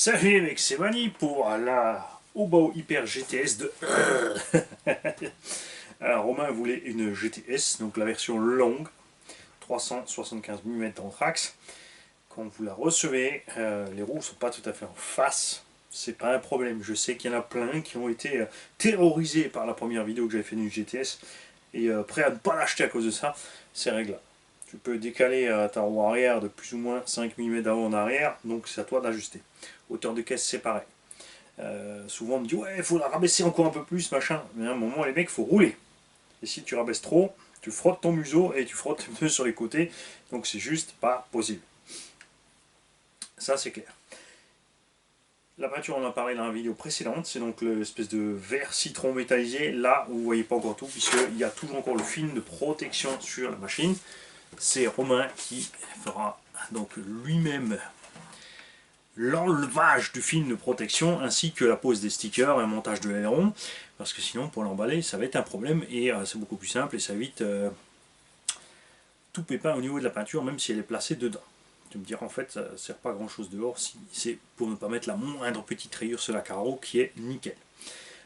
Salut les mecs, c'est Mani pour la Obao Hyper GTS de... Alors Romain voulait une GTS, donc la version longue, 375 mm en trax. Quand vous la recevez, les roues sont pas tout à fait en face. C'est pas un problème, je sais qu'il y en a plein qui ont été terrorisés par la première vidéo que j'avais fait d'une GTS et prêts à ne pas l'acheter à cause de ça. C'est réglable. Tu peux décaler ta roue arrière de plus ou moins 5 mm d'avant en arrière, donc c'est à toi d'ajuster. Hauteur de caisse, c'est pareil. Souvent on me dit ouais, il faut la rabaisser encore un peu plus, machin. Mais à un moment, les mecs, il faut rouler. Et si tu rabaisses trop, tu frottes ton museau et tu frottes tes pneus sur les côtés. Donc c'est juste pas possible. Ça, c'est clair. La peinture, on en a parlé dans la vidéo précédente. C'est donc l'espèce de vert citron métallisé. Là, vous ne voyez pas encore tout, puisqu'il y a toujours encore le film de protection sur la machine. C'est Romain qui fera donc lui-même l'enlevage du film de protection ainsi que la pose des stickers et un montage de l'aileron, parce que sinon pour l'emballer ça va être un problème et c'est beaucoup plus simple et ça évite tout pépin au niveau de la peinture, même si elle est placée dedans. Tu me diras en fait ça ne sert pas à grand chose dehors si c'est pour ne pas mettre la moindre petite rayure sur la carreau qui est nickel.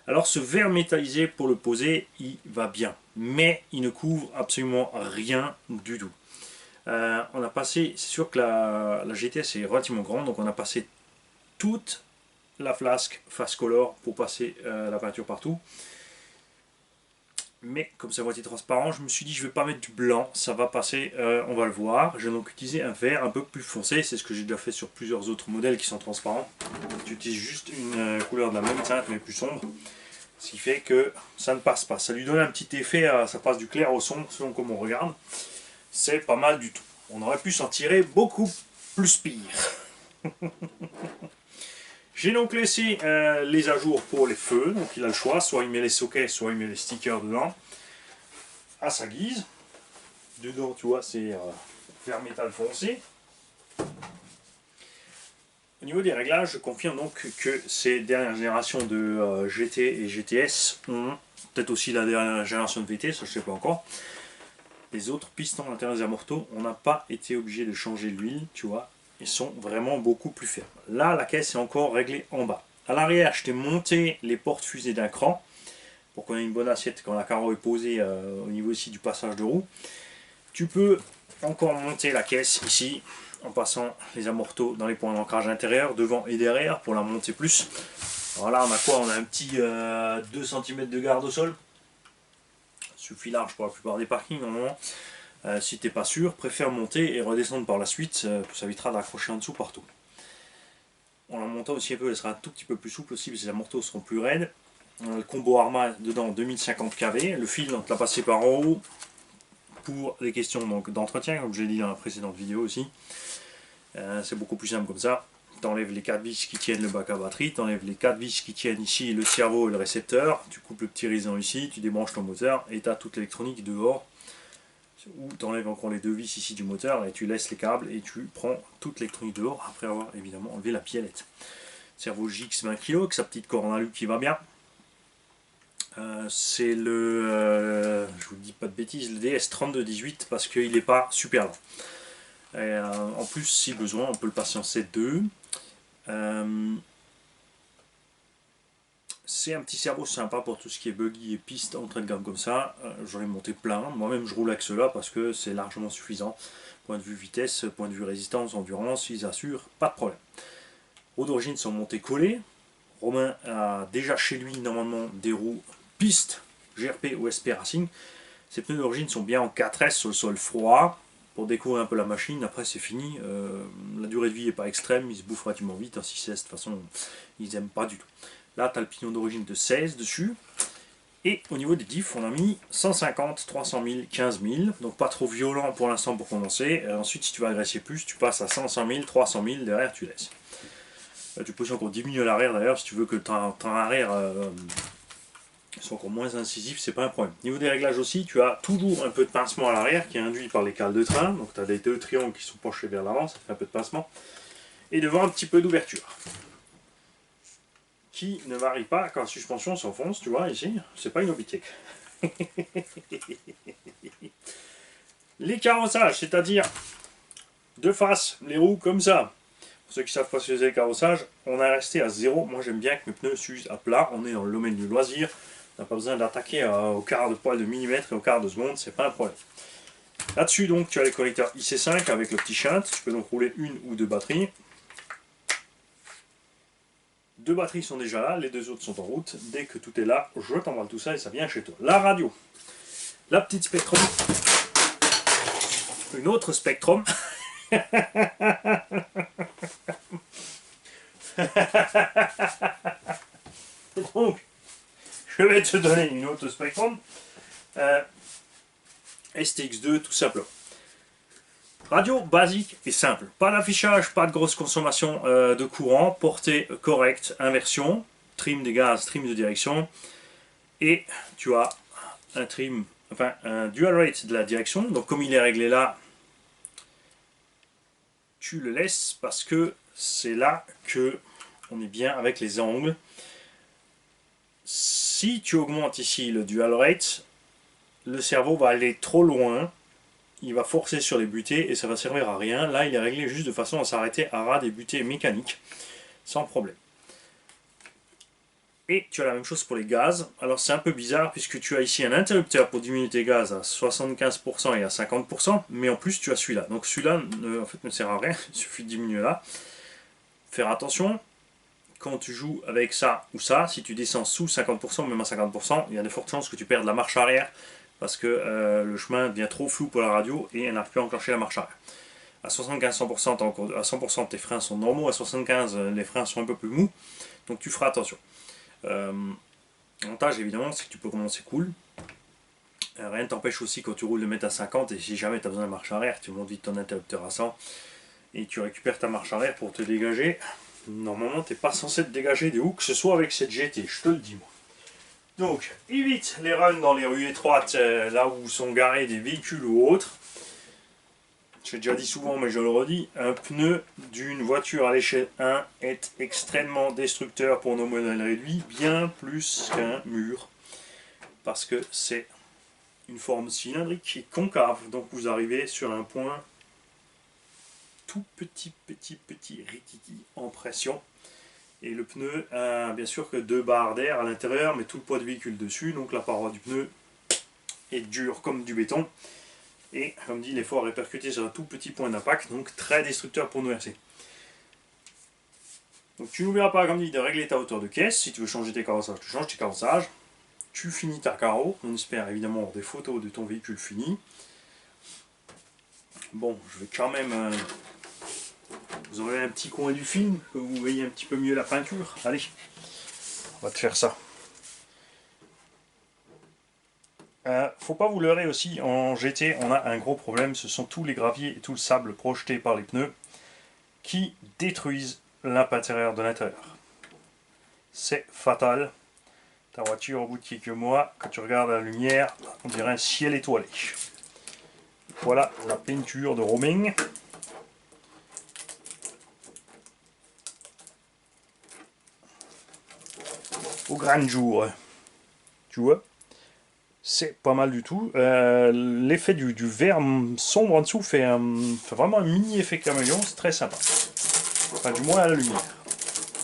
Alors ce verre métallisé pour le poser il va bien, mais il ne couvre absolument rien du tout. On a passé, c'est sûr que la GTS est relativement grande, donc on a passé toute la flasque face color pour passer la peinture partout. Mais comme c'est à moitié transparent, je me suis dit je vais pas mettre du blanc, ça va passer, on va le voir. Je vais donc utiliser un vert un peu plus foncé, c'est ce que j'ai déjà fait sur plusieurs autres modèles qui sont transparents. J'utilise juste une couleur de la même teinte mais plus sombre, ce qui fait que ça ne passe pas. Ça lui donne un petit effet, ça passe du clair au sombre selon comme on regarde. C'est pas mal du tout. On aurait pu s'en tirer beaucoup plus pire. J'ai donc laissé les ajours pour les feux, donc il a le choix, soit il met les sockets, soit il met les stickers dedans, à sa guise. Dedans, tu vois, c'est fer métal foncé. Au niveau des réglages, je confirme donc que ces dernières générations de GT et GTS ont peut-être aussi la dernière génération de VT, ça je ne sais pas encore. Les autres pistons à l'intérieur des amortos, on n'a pas été obligé de changer l'huile, tu vois, ils sont vraiment beaucoup plus fermes. Là, la caisse est encore réglée en bas. À l'arrière, je t'ai monté les portes fusées d'un cran pour qu'on ait une bonne assiette quand la carreau est posée au niveau ici du passage de roue. Tu peux encore monter la caisse ici en passant les amortos dans les points d'ancrage intérieur, devant et derrière pour la monter plus. Alors là, on a quoi? On a un petit 2 cm de garde au sol. Suffit large pour la plupart des parkings normalement. Si t'es pas sûr, préfère monter et redescendre par la suite, ça évitera d'accrocher en dessous partout. En la montant aussi un peu, elle sera un tout petit peu plus souple aussi, parce que les amortos seront plus raides. On a le combo Arma dedans 2050 kV, le fil on te l'a passé par en haut pour les questions d'entretien, comme j'ai dit dans la précédente vidéo aussi. C'est beaucoup plus simple comme ça. Tu enlèves les 4 vis qui tiennent le bac à batterie, tu enlèves les 4 vis qui tiennent ici le cerveau et le récepteur, tu coupes le petit raisin ici, tu débranches ton moteur et tu as toute l'électronique dehors. Ou tu enlèves encore les 2 vis ici du moteur et tu laisses les câbles et tu prends toute l'électronique dehors après avoir évidemment enlevé la piélette. Cerveau JX 20 kg avec sa petite corde en alu qui va bien. C'est le, je vous dis pas de bêtises, le DS3218 parce qu'il n'est pas super lent. Et, en plus, si besoin, on peut le passer en 7.2. C'est un petit cerveau sympa pour tout ce qui est buggy et piste entrée de gamme comme ça. J'en ai monté plein. Moi-même, je roule avec cela parce que c'est largement suffisant. Point de vue vitesse, point de vue résistance, endurance, ils assurent, pas de problème. Roues d'origine sont montées collées. Romain a déjà chez lui normalement des roues piste GRP ou SP Racing. Ces pneus d'origine sont bien en 4S sur le sol froid. Pour découvrir un peu la machine, après c'est fini. La durée de vie n'est pas extrême, ils se bouffent relativement vite. En 6S, de toute façon, ils n'aiment pas du tout. Là, tu as le pignon d'origine de 16 dessus. Et au niveau des diffs, on a mis 150, 300 000, 15 000. Donc pas trop violent pour l'instant pour commencer. Ensuite, si tu veux agresser plus, tu passes à 500 000, 300 000. Derrière, tu laisses. Tu peux aussi encore diminuer l'arrière d'ailleurs si tu veux que ton arrière soit encore moins incisif, c'est pas un problème. Niveau des réglages aussi, tu as toujours un peu de pincement à l'arrière qui est induit par les cales de train. Donc tu as des 2 triangles qui sont penchés vers l'avant, ça fait un peu de pincement. Et devant, un petit peu d'ouverture. Qui ne varie pas quand la suspension s'enfonce, tu vois, ici, c'est pas une Obitech. Les carrossages, c'est-à-dire de face, les roues comme ça, Pour ceux qui savent pas ce que c'est le carrossage, on est resté à 0. Moi j'aime bien que mes pneus s'usent à plat. On est dans le domaine du loisir. On n'a pas besoin d'attaquer au quart de poil de millimètre et au quart de seconde, c'est pas un problème. Là-dessus donc tu as les connecteurs IC5 avec le petit shunt. Tu peux donc rouler une ou deux batteries. Deux batteries sont déjà là, les deux autres sont en route. Dès que tout est là, je t'emballe tout ça et ça vient chez toi. La radio. La petite Spectrum. Une autre Spectrum. Donc, je vais te donner une autre Spectrum. STX2 tout simplement. Radio basique et simple. Pas d'affichage, pas de grosse consommation de courant, portée correcte, inversion, trim des gaz, trim de direction. Et tu as un trim, enfin un dual rate de la direction. Donc comme il est réglé là, tu le laisses parce que c'est là que on est bien avec les angles. Si tu augmentes ici le dual rate, le cerveau va aller trop loin, il va forcer sur les butées et ça va servir à rien. Là il est réglé juste de façon à s'arrêter à ras des butées mécaniques, sans problème. Et tu as la même chose pour les gaz. Alors c'est un peu bizarre puisque tu as ici un interrupteur pour diminuer tes gaz à 75% et à 50%, mais en plus tu as celui-là. Donc celui-là en fait ne sert à rien, il suffit de diminuer là. Faire attention, quand tu joues avec ça ou ça, si tu descends sous 50%, même à 50%, il y a de fortes chances que tu perdes la marche arrière parce que le chemin devient trop flou pour la radio et elle n'arrive plus à enclencher la marche arrière. À 75%, à 100% tes freins sont normaux, à 75% les freins sont un peu plus mous, donc tu feras attention. L'avantage évidemment c'est que tu peux commencer cool. Rien ne t'empêche aussi quand tu roules de mettre à 50 et si jamais tu as besoin de marche arrière, tu montes vite ton interrupteur à 100 et tu récupères ta marche arrière pour te dégager. Normalement tu n'es pas censé te dégager des où que ce soit avec cette GT, je te le dis moi. Donc évite les runs dans les rues étroites, là où sont garés des véhicules ou autres. J'ai déjà dit souvent mais je le redis, un pneu d'une voiture à l'échelle 1 est extrêmement destructeur pour nos modèles réduits, bien plus qu'un mur. Parce que c'est une forme cylindrique et concave, donc vous arrivez sur un point tout petit rikiki en pression. Et le pneu a bien sûr que 2 barres d'air à l'intérieur, mais tout le poids du véhicule dessus, donc la paroi du pneu est dure comme du béton. Et comme dit, l'effort est répercuté sur un tout petit point d'impact, donc très destructeur pour nos RC. Donc tu n'oublieras pas, comme dit, de régler ta hauteur de caisse. Si tu veux changer tes carrossages, tu changes tes carrossages. Tu finis ta carreau. On espère évidemment avoir des photos de ton véhicule fini. Bon, je vais quand même... vous aurez un petit coin du film, que vous voyez un petit peu mieux la peinture. Allez, on va te faire ça. Faut pas vous leurrer aussi, en GT on a un gros problème, ce sont tous les graviers et tout le sable projeté par les pneus qui détruisent l'intérieur de l'intérieur. C'est fatal. Ta voiture au bout de quelques mois, quand tu regardes la lumière, on dirait un ciel étoilé. Voilà la peinture de roaming. Au grand jour. Tu vois? C'est pas mal du tout. L'effet du vert sombre en dessous fait vraiment un mini effet caméléon, c'est très sympa. Enfin, du moins à la lumière.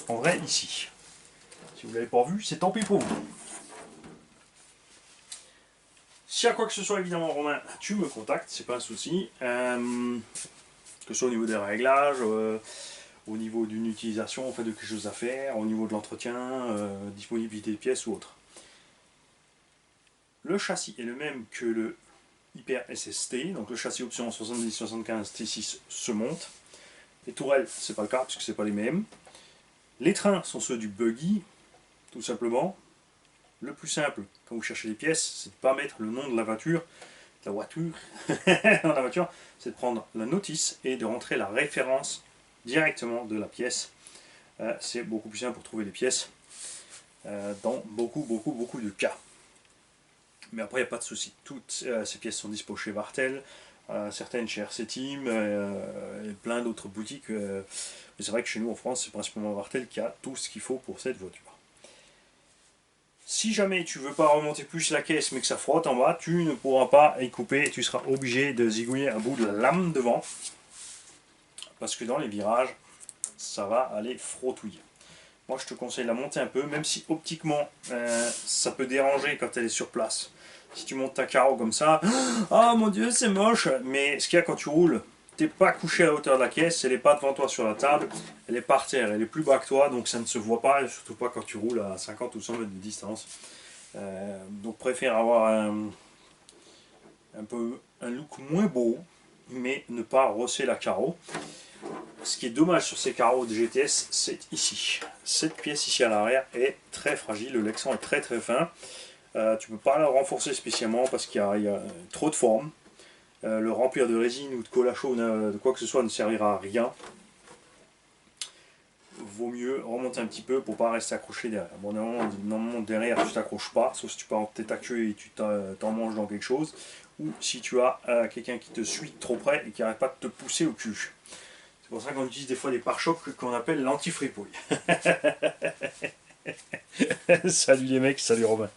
En vrai, ici. Si vous ne l'avez pas vu, c'est tant pis pour vous. S'il y a quoi que ce soit, évidemment, Romain, tu me contactes, c'est pas un souci. Que ce soit au niveau des réglages, au niveau d'une utilisation, en fait, de quelque chose à faire, au niveau de l'entretien, disponibilité de pièces ou autre. Le châssis est le même que le Hyper SST, donc le châssis option 70-75 T6 se monte. Les tourelles, c'est pas le cas puisque c'est pas les mêmes. Les trains sont ceux du buggy, tout simplement. Le plus simple, quand vous cherchez les pièces, c'est de ne pas mettre le nom de la voiture, dans la voiture, c'est de prendre la notice et de rentrer la référence directement de la pièce. C'est beaucoup plus simple pour trouver les pièces dans beaucoup de cas. Mais après, il n'y a pas de souci. Toutes ces pièces sont dispo chez Vartel, certaines chez RC Team, et plein d'autres boutiques. Mais c'est vrai que chez nous en France, c'est principalement Vartel qui a tout ce qu'il faut pour cette voiture. Si jamais tu ne veux pas remonter plus la caisse mais que ça frotte en bas, tu ne pourras pas y couper. Tu seras obligé de zigouiller un bout de la lame devant. Parce que dans les virages, ça va aller frottouiller. Moi je te conseille de la monter un peu, même si optiquement ça peut déranger quand elle est sur place. Si tu montes ta carreau comme ça, ah mon dieu c'est moche, mais ce qu'il y a quand tu roules, t'es pas couché à la hauteur de la caisse, elle est pas devant toi sur la table, elle est par terre, elle est plus bas que toi, donc ça ne se voit pas, et surtout pas quand tu roules à 50 ou 100 mètres de distance. Donc préfère avoir un look moins beau, mais ne pas rosser la carreau. Ce qui est dommage sur ces carreaux de GTS, c'est ici. Cette pièce ici à l'arrière est très fragile, le Lexan est très très fin. Tu ne peux pas le renforcer spécialement parce qu'il y a trop de forme. Le remplir de résine ou de colle à chaud, de quoi que ce soit, ne servira à rien. Vaut mieux remonter un petit peu pour ne pas rester accroché derrière. Bon, normalement derrière tu t'accroches pas, sauf si tu pars ta queue et tu t'en manges dans quelque chose, ou si tu as quelqu'un qui te suit trop près et qui n'arrête pas de te pousser au cul. C'est pour ça qu'on utilise des fois des pare-chocs qu'on appelle l'anti-fripouille. Salut les mecs, salut Robin.